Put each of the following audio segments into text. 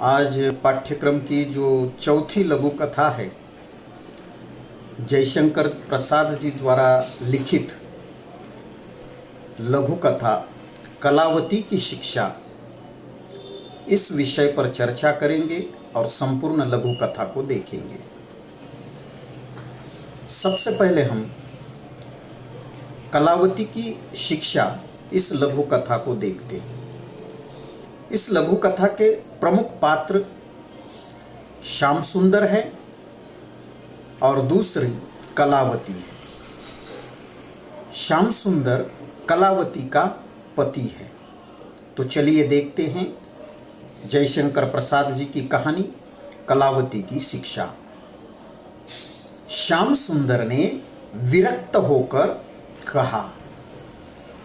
आज पाठ्यक्रम की जो चौथी लघु कथा है, जयशंकर प्रसाद जी द्वारा लिखित लघु कथा कलावती की शिक्षा, इस विषय पर चर्चा करेंगे और संपूर्ण लघु कथा को देखेंगे। सबसे पहले हम कलावती की शिक्षा इस लघु कथा को देखते हैं। इस लघु कथा के प्रमुख पात्र श्याम सुंदर है और दूसरी कलावती है। श्याम सुंदर कलावती का पति है। तो चलिए देखते हैं जयशंकर प्रसाद जी की कहानी कलावती की शिक्षा। श्याम सुंदर ने विरक्त होकर कहा,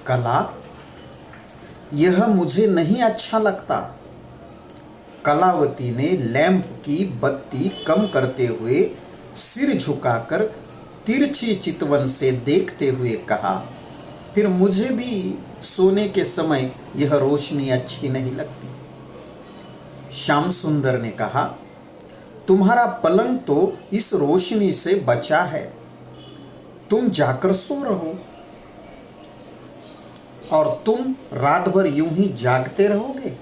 कला, यह मुझे नहीं अच्छा लगता। कलावती ने लैंप की बत्ती कम करते हुए सिर झुकाकर तिरछी चितवन से देखते हुए कहा, फिर मुझे भी सोने के समय यह रोशनी अच्छी नहीं लगती। श्याम सुंदर ने कहा, तुम्हारा पलंग तो इस रोशनी से बचा है, तुम जाकर सो रहो और तुम रात भर यूं ही जागते रहोगे।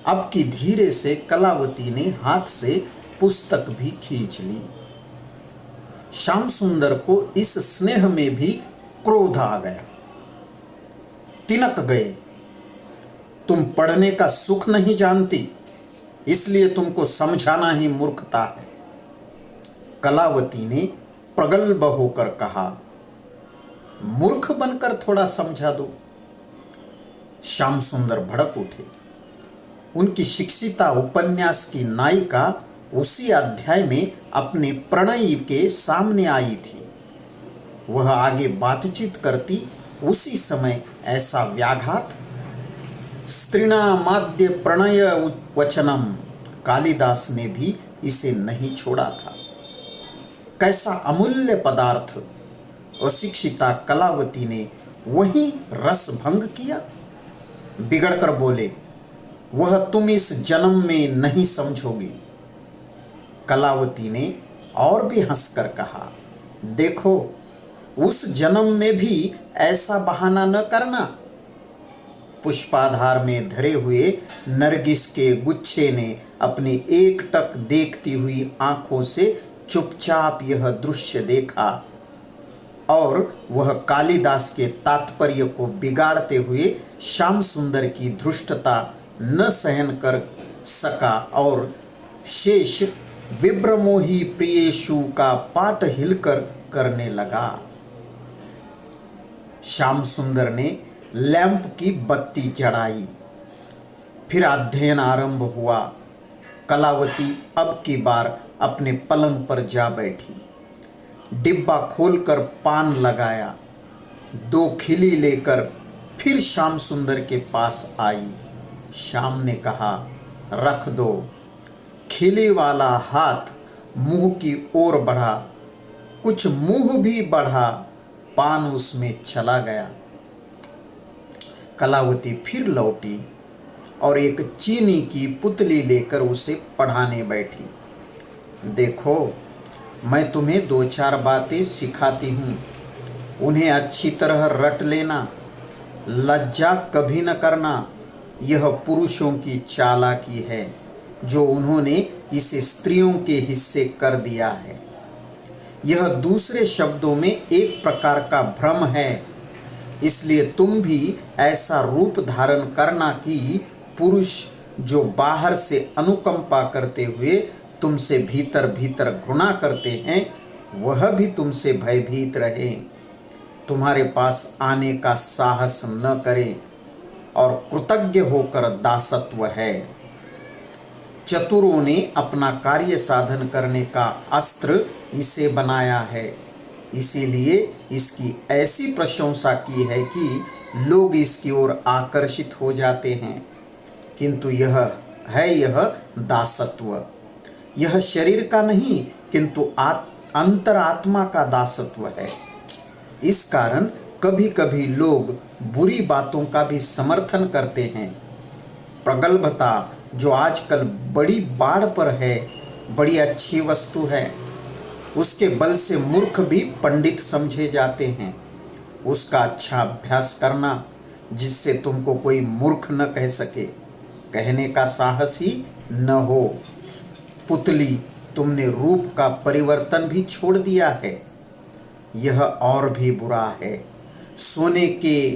अब की धीरे से कलावती ने हाथ से पुस्तक भी खींच ली। श्याम सुंदर को इस स्नेह में भी क्रोध आ गया। तिनक गए, तुम पढ़ने का सुख नहीं जानती, इसलिए तुमको समझाना ही मूर्खता है। कलावती ने प्रगल्भ होकर कहा, मूर्ख बनकर थोड़ा समझा दो। श्याम सुंदर भड़क उठे। उनकी शिक्षिता उपन्यास की नायिका उसी अध्याय में अपने प्रणयी के सामने आई थी। वह आगे बातचीत करती, उसी समय ऐसा व्याघात। स्त्रीणामाद्य प्रणय वचनम, कालिदास ने भी इसे नहीं छोड़ा था। कैसा अमूल्य पदार्थ अशिक्षिता कलावती ने वहीं रस भंग किया। बिगड़कर बोले, वह तुम इस जन्म में नहीं समझोगी। कलावती ने और भी हंसकर कहा, देखो, उस जन्म में भी ऐसा बहाना न करना। पुष्पाधार में धरे हुए नरगिस के गुच्छे ने अपनी एकटक देखती हुई आंखों से चुपचाप यह दृश्य देखा और वह कालिदास के तात्पर्य को बिगाड़ते हुए श्याम सुंदर की धृष्टता न सहन कर सका और शेष विभ्रमोही प्रियेषु का पाठ हिलकर करने लगा। श्याम सुंदर ने लैंप की बत्ती जड़ाई, फिर अध्ययन आरंभ हुआ। कलावती अब की बार अपने पलंग पर जा बैठी। डिब्बा खोलकर पान लगाया, 2 खिली लेकर फिर श्याम सुंदर के पास आई। श्याम ने कहा, रख दो। खिली वाला हाथ मुंह की ओर बढ़ा, कुछ मुंह भी बढ़ा, पान उसमें चला गया। कलावती फिर लौटी और एक चीनी की पुतली लेकर उसे पढ़ाने बैठी। देखो, मैं तुम्हें 2-4 बातें सिखाती हूँ, उन्हें अच्छी तरह रट लेना, लज्जा कभी न करना। यह पुरुषों की चालाकी है जो उन्होंने इसे स्त्रियों के हिस्से कर दिया है। यह दूसरे शब्दों में एक प्रकार का भ्रम है, इसलिए तुम भी ऐसा रूप धारण करना कि पुरुष जो बाहर से अनुकंपा करते हुए तुमसे भीतर भीतर घृणा करते हैं, वह भी तुमसे भयभीत रहे, तुम्हारे पास आने का साहस न करें और कृतज्ञ होकर दासत्व है। चतुरों ने अपना कार्य साधन करने का अस्त्र इसे बनाया है, इसीलिए इसकी ऐसी प्रशंसा की है कि लोग इसकी ओर आकर्षित हो जाते हैं। किंतु यह दासत्व, यह शरीर का नहीं किंतु अंतरात्मा का दासत्व है। इस कारण कभी कभी लोग बुरी बातों का भी समर्थन करते हैं। प्रगल्भता जो आजकल बड़ी बाढ़ पर है, बड़ी अच्छी वस्तु है, उसके बल से मूर्ख भी पंडित समझे जाते हैं, उसका अच्छा अभ्यास करना जिससे तुमको कोई मूर्ख न कह सके, कहने का साहस ही न हो। पुतली, तुमने रूप का परिवर्तन भी छोड़ दिया है, यह और भी बुरा है। सोने के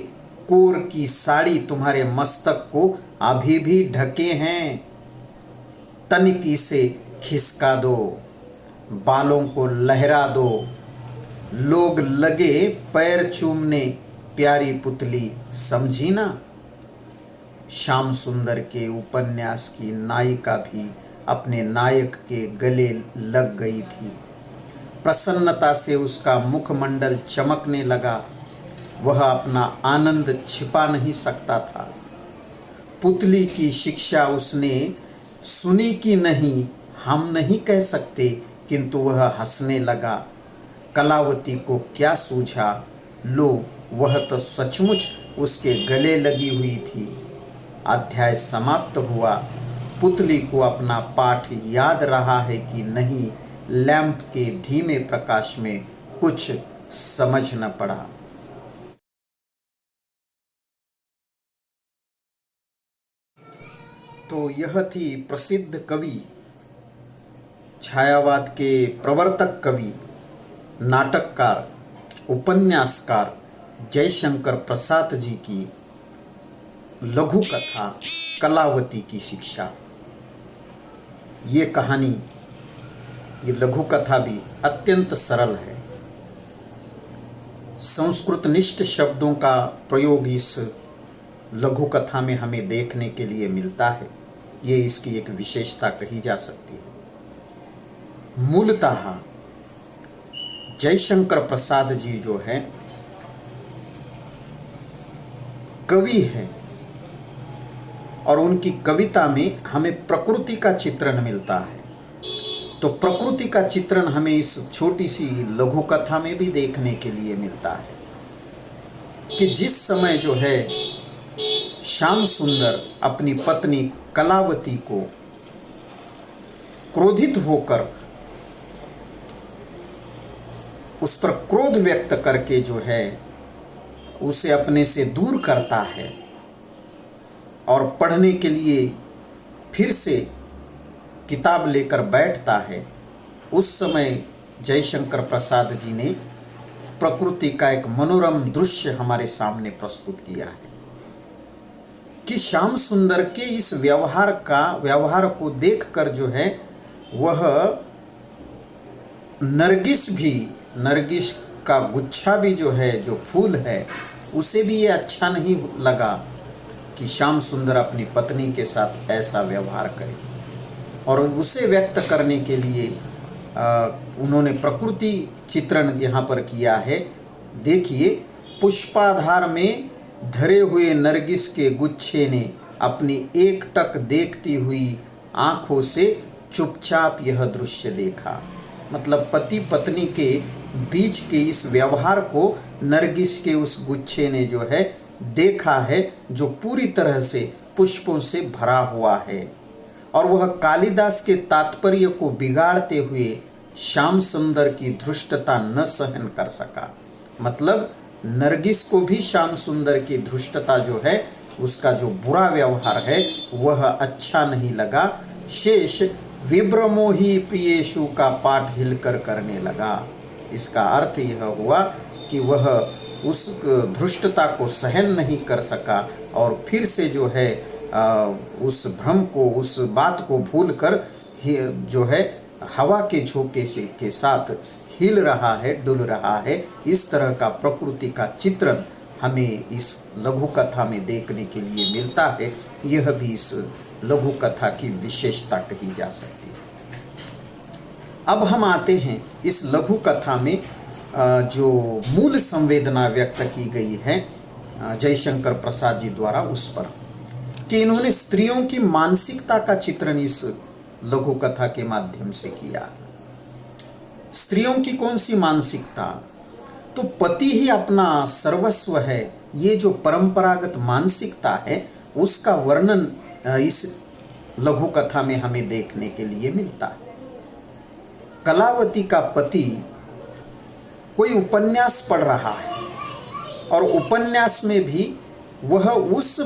कोर की साड़ी तुम्हारे मस्तक को अभी भी ढके हैं, तनिक से खिसका दो, बालों को लहरा दो, लोग लगे पैर चूमने, प्यारी पुतली, समझी ना। श्याम सुंदर के उपन्यास की नायिका भी अपने नायक के गले लग गई थी। प्रसन्नता से उसका मुखमंडल चमकने लगा, वह अपना आनंद छिपा नहीं सकता था। पुतली की शिक्षा उसने सुनी कि नहीं हम नहीं कह सकते, किंतु वह हंसने लगा। कलावती को क्या सूझा, लो वह तो सचमुच उसके गले लगी हुई थी। अध्याय समाप्त हुआ। पुतली को अपना पाठ याद रहा है कि नहीं, लैंप के धीमे प्रकाश में कुछ समझ न पड़ा। तो यह थी प्रसिद्ध कवि, छायावाद के प्रवर्तक कवि, नाटककार, उपन्यासकार जयशंकर प्रसाद जी की लघु कथा कलावती की शिक्षा। ये कहानी, ये लघु कथा भी अत्यंत सरल है। संस्कृतनिष्ठ शब्दों का प्रयोग इस लघु कथा में हमें देखने के लिए मिलता है। ये इसकी एक विशेषता कही जा सकती है। मूलतः जयशंकर प्रसाद जी जो है कवि हैं, और उनकी कविता में हमें प्रकृति का चित्रण मिलता है। तो प्रकृति का चित्रण हमें इस छोटी सी लघु कथा में भी देखने के लिए मिलता है कि जिस समय जो है श्याम सुंदर अपनी पत्नी कलावती को क्रोधित होकर उस पर क्रोध व्यक्त करके जो है उसे अपने से दूर करता है और पढ़ने के लिए फिर से किताब लेकर बैठता है, उस समय जयशंकर प्रसाद जी ने प्रकृति का एक मनोरम दृश्य हमारे सामने प्रस्तुत किया है कि श्याम सुंदर के इस व्यवहार को देखकर जो है वह नरगिस का गुच्छा भी जो है, जो फूल है, उसे भी ये अच्छा नहीं लगा कि श्याम सुंदर अपनी पत्नी के साथ ऐसा व्यवहार करे, और उसे व्यक्त करने के लिए उन्होंने प्रकृति चित्रण यहाँ पर किया है। देखिए, पुष्पाधार में धरे हुए नरगिस के गुच्छे ने अपनी एकटक देखती हुई आँखों से चुपचाप यह दृश्य देखा। मतलब पति पत्नी के बीच के इस व्यवहार को नरगिस के उस गुच्छे ने जो है देखा है, जो पूरी तरह से पुष्पों से भरा हुआ है, और वह कालिदास के तात्पर्य को बिगाड़ते हुए श्याम सुंदर की धृष्टता न सहन कर सका। मतलब नरगिस को भी श्याम सुंदर की धृष्टता जो है, उसका जो बुरा व्यवहार है, वह अच्छा नहीं लगा। शेष विभ्रमो ही प्रियेशु का पाठ हिलकर करने लगा। इसका अर्थ यह हुआ कि वह उस धृष्टता को सहन नहीं कर सका और फिर से जो है उस भ्रम को, उस बात को भूलकर जो है हवा के झोंके के साथ हिल रहा है, डुल रहा है। इस तरह का प्रकृति का चित्रण हमें इस लघु कथा में देखने के लिए मिलता है। यह भी इस लघु कथा की विशेषता कही जा सकती है। अब हम आते हैं इस लघु कथा में जो मूल संवेदना व्यक्त की गई है जयशंकर प्रसाद जी द्वारा, उस पर कि इन्होंने स्त्रियों की मानसिकता का चित्रण इस लघु कथा के माध्यम से किया। स्त्रियों की कौन सी मानसिकता? तो पति ही अपना सर्वस्व है, ये जो परंपरागत मानसिकता है उसका वर्णन इस लघु कथा में हमें देखने के लिए मिलता है। कलावती का पति कोई उपन्यास पढ़ रहा है और उपन्यास में भी वह उस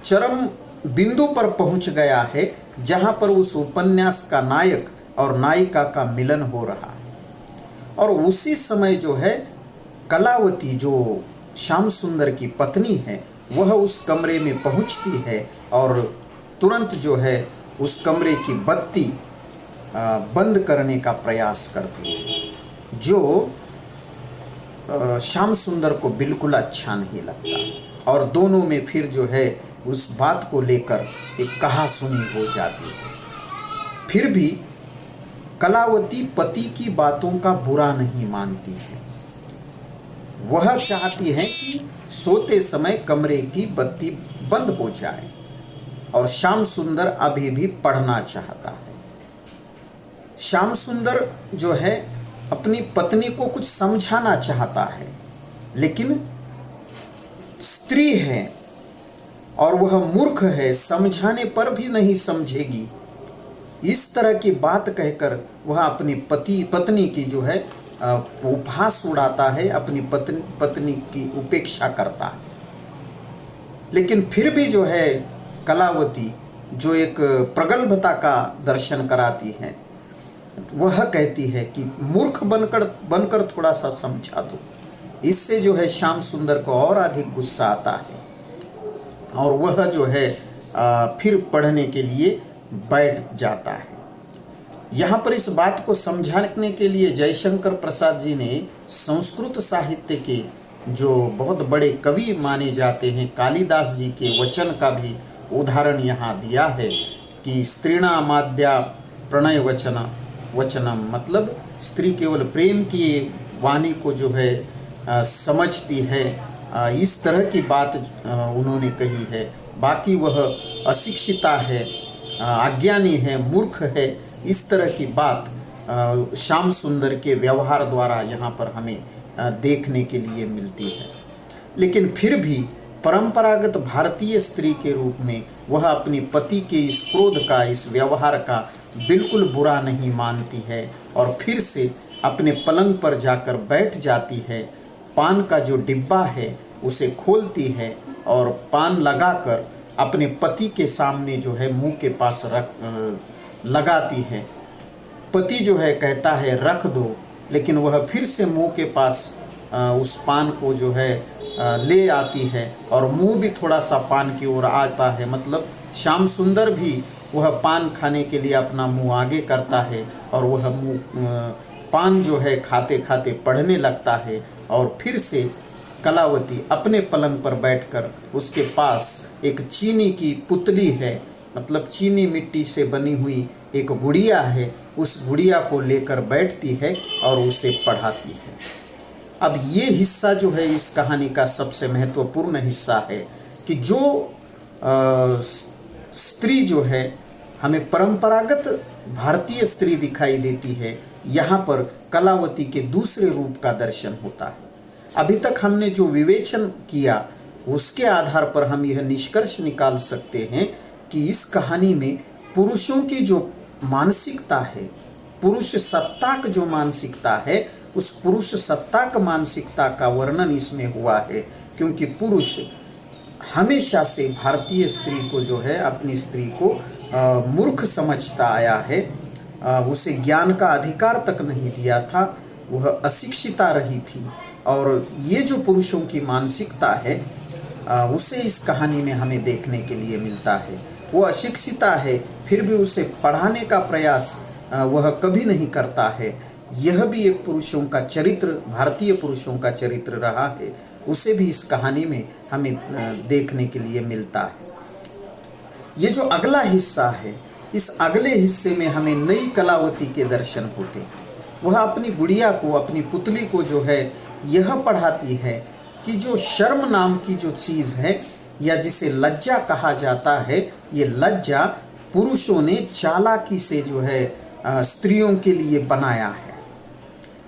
चरम बिंदु पर पहुंच गया है जहां पर उस उपन्यास का नायक और नायिका का मिलन हो रहा है। और उसी समय जो है कलावती, जो श्याम सुंदर की पत्नी है, वह उस कमरे में पहुंचती है और तुरंत जो है उस कमरे की बत्ती बंद करने का प्रयास करती है, जो श्याम सुंदर को बिल्कुल अच्छा नहीं लगता। और दोनों में फिर जो है उस बात को लेकर एक कहासुनी हो जाती है। फिर भी कलावती पति की बातों का बुरा नहीं मानती है। वह चाहती है कि सोते समय कमरे की बत्ती बंद हो जाए और श्याम सुंदर अभी भी पढ़ना चाहता है। श्याम सुंदर जो है अपनी पत्नी को कुछ समझाना चाहता है, लेकिन स्त्री है और वह मूर्ख है, समझाने पर भी नहीं समझेगी। इस तरह की बात कहकर वह अपनी पत्नी की जो है उपहास उड़ाता है, अपनी पत्नी की उपेक्षा करता है। लेकिन फिर भी जो है कलावती जो एक प्रगल्भता का दर्शन कराती है, वह कहती है कि मूर्ख बनकर थोड़ा सा समझा दो। इससे जो है श्याम सुंदर को और अधिक गुस्सा आता है और वह जो है फिर पढ़ने के लिए बैठ जाता है। यहाँ पर इस बात को समझाने के लिए जयशंकर प्रसाद जी ने संस्कृत साहित्य के जो बहुत बड़े कवि माने जाते हैं कालिदास जी के वचन का भी उदाहरण यहाँ दिया है कि स्त्रीणामाद्या प्रणय वचनम, मतलब स्त्री केवल प्रेम की वाणी को जो है समझती है, इस तरह की बात उन्होंने कही है। बाकी वह अशिक्षिता है, अज्ञानी है, मूर्ख है, इस तरह की बात श्याम सुंदर के व्यवहार द्वारा यहाँ पर हमें देखने के लिए मिलती है। लेकिन फिर भी परंपरागत भारतीय स्त्री के रूप में वह अपनी पति के इस क्रोध का, इस व्यवहार का बिल्कुल बुरा नहीं मानती है और फिर से अपने पलंग पर जाकर बैठ जाती है। पान का जो डिब्बा है उसे खोलती है और पान लगाकर अपने पति के सामने जो है मुंह के पास लगाती है। पति जो है कहता है रख दो, लेकिन वह फिर से मुंह के पास उस पान को जो है ले आती है और मुंह भी थोड़ा सा पान की ओर आता है। मतलब श्याम सुंदर भी वह पान खाने के लिए अपना मुंह आगे करता है और वह पान जो है खाते खाते पढ़ने लगता है। और फिर से कलावती अपने पलंग पर बैठकर उसके पास एक चीनी की पुतली है, मतलब चीनी मिट्टी से बनी हुई एक गुड़िया है, उस गुड़िया को लेकर बैठती है और उसे पढ़ाती है। अब ये हिस्सा जो है इस कहानी का सबसे महत्वपूर्ण हिस्सा है कि जो स्त्री जो है हमें परंपरागत भारतीय स्त्री दिखाई देती है, यहाँ पर कलावती के दूसरे रूप का दर्शन होता है। अभी तक हमने जो विवेचन किया उसके आधार पर हम यह निष्कर्ष निकाल सकते हैं कि इस कहानी में पुरुषों की जो मानसिकता है, पुरुष सत्ताक जो मानसिकता है, उस पुरुष सत्ताक मानसिकता का वर्णन इसमें हुआ है। क्योंकि पुरुष हमेशा से भारतीय स्त्री को जो है अपनी स्त्री को मूर्ख समझता आया है, उसे ज्ञान का अधिकार तक नहीं दिया था, वह अशिक्षिता रही थी। और ये जो पुरुषों की मानसिकता है उसे इस कहानी में हमें देखने के लिए मिलता है। वो अशिक्षिता है, फिर भी उसे पढ़ाने का प्रयास वह कभी नहीं करता है। यह भी एक पुरुषों का चरित्र, भारतीय पुरुषों का चरित्र रहा है, उसे भी इस कहानी में हमें देखने के लिए मिलता है। ये जो अगला हिस्सा है, इस अगले हिस्से में हमें नई कलावती के दर्शन होते हैं। वह अपनी गुड़िया को, अपनी पुतली को जो है यह पढ़ाती है कि जो शर्म नाम की जो चीज़ है या जिसे लज्जा कहा जाता है, ये लज्जा पुरुषों ने चालाकी से जो है स्त्रियों के लिए बनाया है।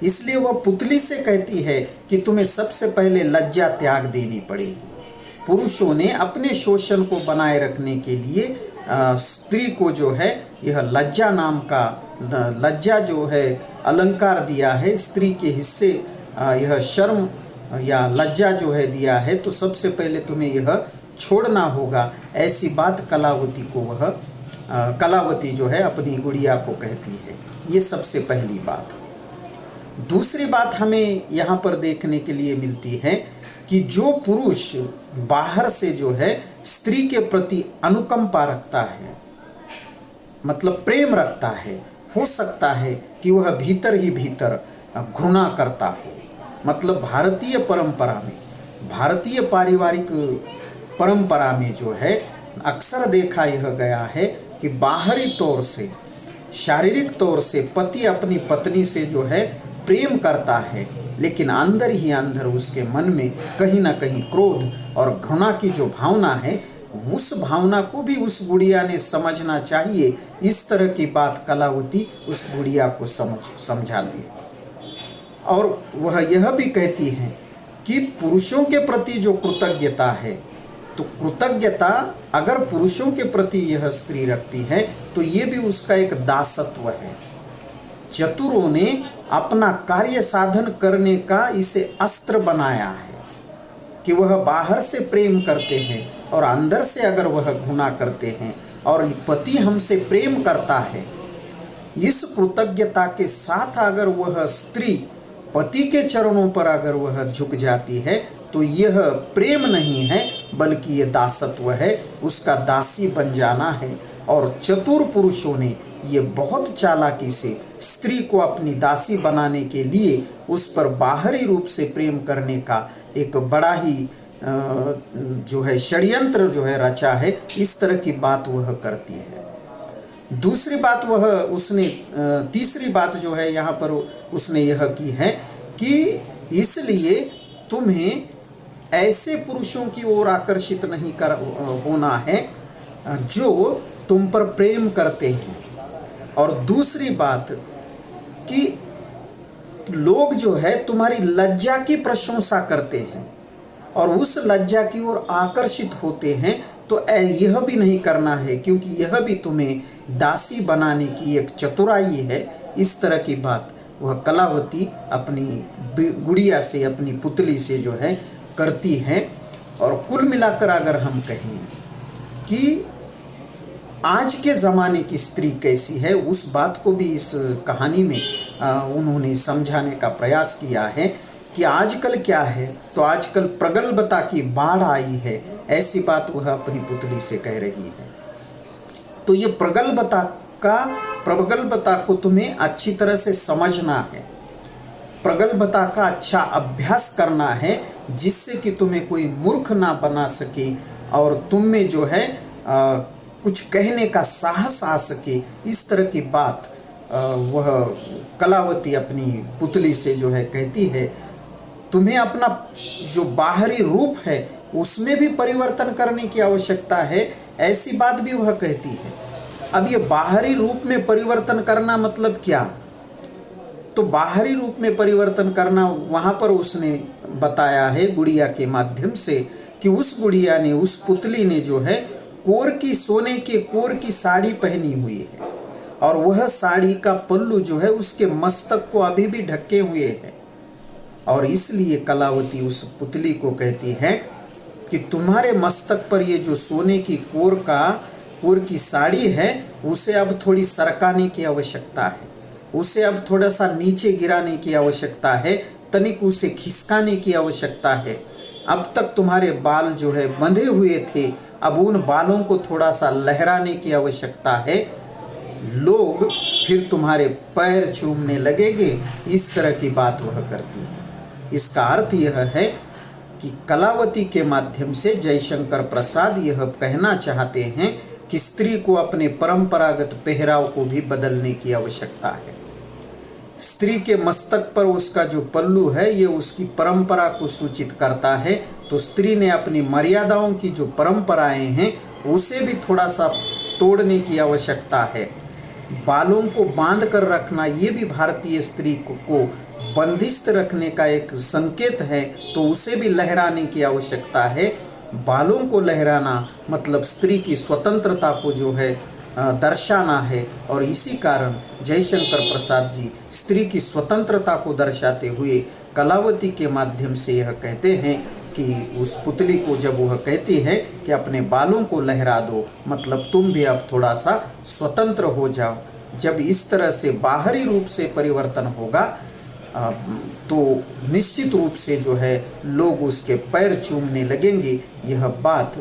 इसलिए वह पुतली से कहती है कि तुम्हें सबसे पहले लज्जा त्याग देनी पड़ेगी। पुरुषों ने अपने शोषण को बनाए रखने के लिए स्त्री को जो है यह लज्जा नाम का लज्जा जो है अलंकार दिया है, स्त्री के हिस्से यह शर्म या लज्जा जो है दिया है, तो सबसे पहले तुम्हें यह छोड़ना होगा। ऐसी बात कलावती को कलावती जो है अपनी गुड़िया को कहती है। ये सबसे पहली बात। दूसरी बात हमें यहाँ पर देखने के लिए मिलती है कि जो पुरुष बाहर से जो है स्त्री के प्रति अनुकंपा रखता है, मतलब प्रेम रखता है, हो सकता है कि वह भीतर ही भीतर घृणा करता हो। मतलब भारतीय परंपरा में, भारतीय पारिवारिक परंपरा में जो है अक्सर देखा यह गया है कि बाहरी तौर से, शारीरिक तौर से पति अपनी पत्नी से जो है प्रेम करता है, लेकिन अंदर ही अंदर उसके मन में कहीं ना कहीं क्रोध और घृणा की जो भावना है, उस भावना को भी उस गुड़िया ने समझना चाहिए। इस तरह की बात कलावती उस गुड़िया को समझाती है। और वह यह भी कहती है कि पुरुषों के प्रति जो कृतज्ञता है, तो कृतज्ञता अगर पुरुषों के प्रति यह स्त्री रखती है तो ये भी उसका एक दासत्व है। चतुरों ने अपना कार्य साधन करने का इसे अस्त्र बनाया है कि वह बाहर से प्रेम करते हैं और अंदर से अगर वह घृणा करते हैं, और पति हमसे प्रेम करता है, इस कृतज्ञता के साथ अगर वह स्त्री पति के चरणों पर अगर वह झुक जाती है तो यह प्रेम नहीं है बल्कि ये दासत्व है, उसका दासी बन जाना है। और चतुर पुरुषों ने ये बहुत चालाकी से स्त्री को अपनी दासी बनाने के लिए उस पर बाहरी रूप से प्रेम करने का एक बड़ा ही जो है षड्यंत्र जो है रचा है। इस तरह की बात वह करती है। दूसरी बात वह उसने तीसरी बात जो है यहाँ पर उसने यह की है कि इसलिए तुम्हें ऐसे पुरुषों की ओर आकर्षित नहीं होना है जो तुम पर प्रेम करते हैं। और दूसरी बात कि लोग जो है तुम्हारी लज्जा की प्रशंसा करते हैं और उस लज्जा की ओर आकर्षित होते हैं, तो यह भी नहीं करना है, क्योंकि यह भी तुम्हें दासी बनाने की एक चतुराई है। इस तरह की बात वह कलावती अपनी गुड़िया से, अपनी पुतली से जो है करती है। और कुल मिलाकर अगर हम कहें कि आज के ज़माने की स्त्री कैसी है, उस बात को भी इस कहानी में उन्होंने समझाने का प्रयास किया है कि आजकल क्या है, तो आजकल प्रगल्भता की बाढ़ आई है, ऐसी बात वह अपनी पुतली से कह रही है। तो ये प्रगल्भता को तुम्हें अच्छी तरह से समझना है, प्रगल्भता का अच्छा अभ्यास करना है, जिससे कि तुम्हें कोई मूर्ख ना बना सके और तुम में जो है कुछ कहने का साहस आ सके। इस तरह की बात वह कलावती अपनी पुतली से जो है कहती है। तुम्हें अपना जो बाहरी रूप है उसमें भी परिवर्तन करने की आवश्यकता है, ऐसी बात भी वह कहती है। अब ये बाहरी रूप में परिवर्तन करना मतलब क्या? तो बाहरी रूप में परिवर्तन करना वहाँ पर उसने बताया है गुड़िया के माध्यम से कि उस गुड़िया ने, उस पुतली ने जो है सोने के कोर की साड़ी पहनी हुई है और वह साड़ी का पल्लू जो है उसके मस्तक को अभी भी ढके हुए है। और इसलिए कलावती उस पुतली को कहती है कि तुम्हारे मस्तक पर ये जो सोने की कोर की साड़ी है, उसे अब थोड़ी सरकाने की आवश्यकता है, उसे अब थोड़ा सा नीचे गिराने की आवश्यकता है, तनिक उसे खिसकाने की आवश्यकता है। अब तक तुम्हारे बाल जो है बंधे हुए थे, अब उन बालों को थोड़ा सा लहराने की आवश्यकता है, लोग फिर तुम्हारे पैर चूमने लगेंगे। इस तरह की बात वह करती है। इसका अर्थ यह है कि कलावती के माध्यम से जयशंकर प्रसाद यह कहना चाहते हैं कि स्त्री को अपने परंपरागत पहराव को भी बदलने की आवश्यकता है। स्त्री के मस्तक पर उसका जो पल्लू है ये उसकी परंपरा को सूचित करता है, तो स्त्री ने अपनी मर्यादाओं की जो परंपराएं हैं उसे भी थोड़ा सा तोड़ने की आवश्यकता है। बालों को बांध कर रखना ये भी भारतीय स्त्री को बंदिस्त रखने का एक संकेत है, तो उसे भी लहराने की आवश्यकता है। बालों को लहराना मतलब स्त्री की स्वतंत्रता को जो है दर्शाना है। और इसी कारण जयशंकर प्रसाद जी स्त्री की स्वतंत्रता को दर्शाते हुए कलावती के माध्यम से यह कहते हैं कि उस पुतली को जब वह कहती है कि अपने बालों को लहरा दो, मतलब तुम भी अब थोड़ा सा स्वतंत्र हो जाओ। जब इस तरह से बाहरी रूप से परिवर्तन होगा तो निश्चित रूप से जो है लोग उसके पैर चूमने लगेंगे। यह बात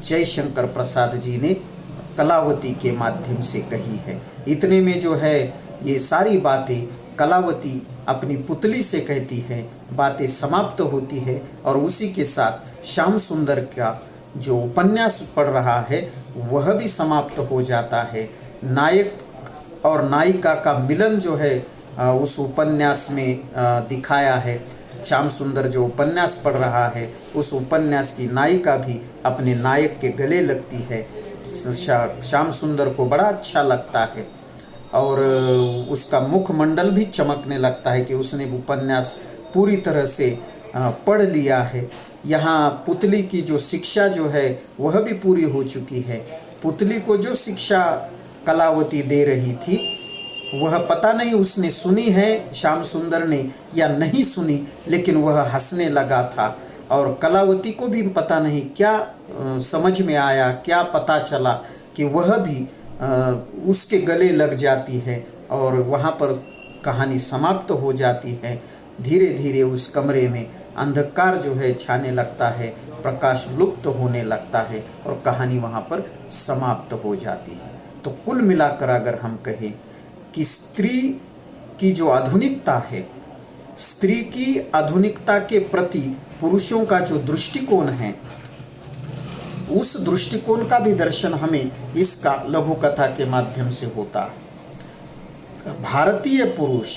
जयशंकर प्रसाद जी ने कलावती के माध्यम से कही है। इतने में जो है ये सारी बातें कलावती अपनी पुतली से कहती है, बातें समाप्त होती है और उसी के साथ श्याम सुंदर का जो उपन्यास पढ़ रहा है वह भी समाप्त हो जाता है। नायक और नायिका का मिलन जो है उस उपन्यास में दिखाया है। श्याम सुंदर जो उपन्यास पढ़ रहा है उस उपन्यास की नायिका भी अपने नायक के गले लगती है। श्याम सुंदर को बड़ा अच्छा लगता है और उसका मुखमंडल भी चमकने लगता है कि उसने उपन्यास पूरी तरह से पढ़ लिया है। यहाँ पुतली की जो शिक्षा जो है वह भी पूरी हो चुकी है। पुतली को जो शिक्षा कलावती दे रही थी वह पता नहीं उसने सुनी है श्याम सुंदर ने या नहीं सुनी, लेकिन वह हंसने लगा था और कलावती को भी पता नहीं क्या समझ में आया, क्या पता चला कि वह भी उसके गले लग जाती है और वहाँ पर कहानी समाप्त हो जाती है। धीरे धीरे उस कमरे में अंधकार जो है छाने लगता है, प्रकाश लुप्त होने लगता है और कहानी वहाँ पर समाप्त हो जाती है। तो कुल मिलाकर अगर हम कहें कि स्त्री की जो आधुनिकता है, स्त्री की आधुनिकता के प्रति पुरुषों का जो दृष्टिकोण है, उस दृष्टिकोण का भी दर्शन हमें इसका लघु कथा के माध्यम से होता है। भारतीय पुरुष,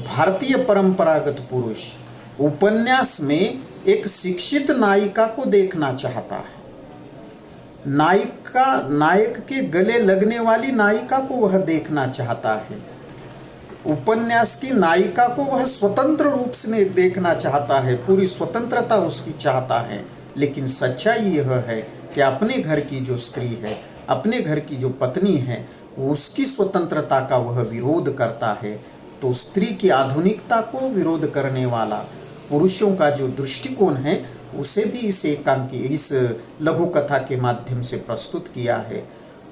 भारतीय परंपरागत पुरुष उपन्यास में एक शिक्षित नायिका को देखना चाहता है। नायिका, नायक के गले लगने वाली नायिका को वह देखना चाहता है। उपन्यास की नायिका को वह स्वतंत्र रूप से देखना चाहता है, पूरी स्वतंत्रता उसकी चाहता है। लेकिन सच्चाई यह है कि अपने घर की जो स्त्री है, अपने घर की जो पत्नी है, उसकी स्वतंत्रता का वह विरोध करता है। तो स्त्री की आधुनिकता को विरोध करने वाला पुरुषों का जो दृष्टिकोण है उसे भी इस एकांकी, इस लघु कथा के माध्यम से प्रस्तुत किया है।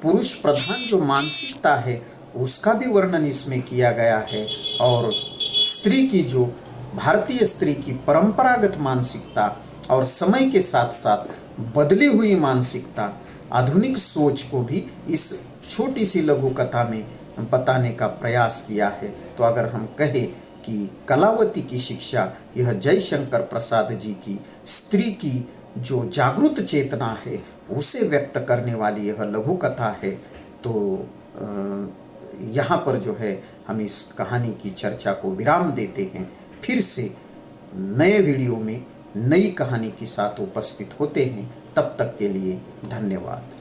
पुरुष प्रधान जो मानसिकता है उसका भी वर्णन इसमें किया गया है और स्त्री की जो भारतीय स्त्री की परंपरागत मानसिकता और समय के साथ साथ बदली हुई मानसिकता, आधुनिक सोच को भी इस छोटी सी लघु कथा में बताने का प्रयास किया है। तो अगर हम कहें कि कलावती की शिक्षा यह जयशंकर प्रसाद जी की स्त्री की जो जागृत चेतना है उसे व्यक्त करने वाली यह लघु कथा है, तो यहाँ पर जो है हम इस कहानी की चर्चा को विराम देते हैं। फिर से नए वीडियो में नई कहानी के साथ उपस्थित होते हैं। तब तक के लिए धन्यवाद।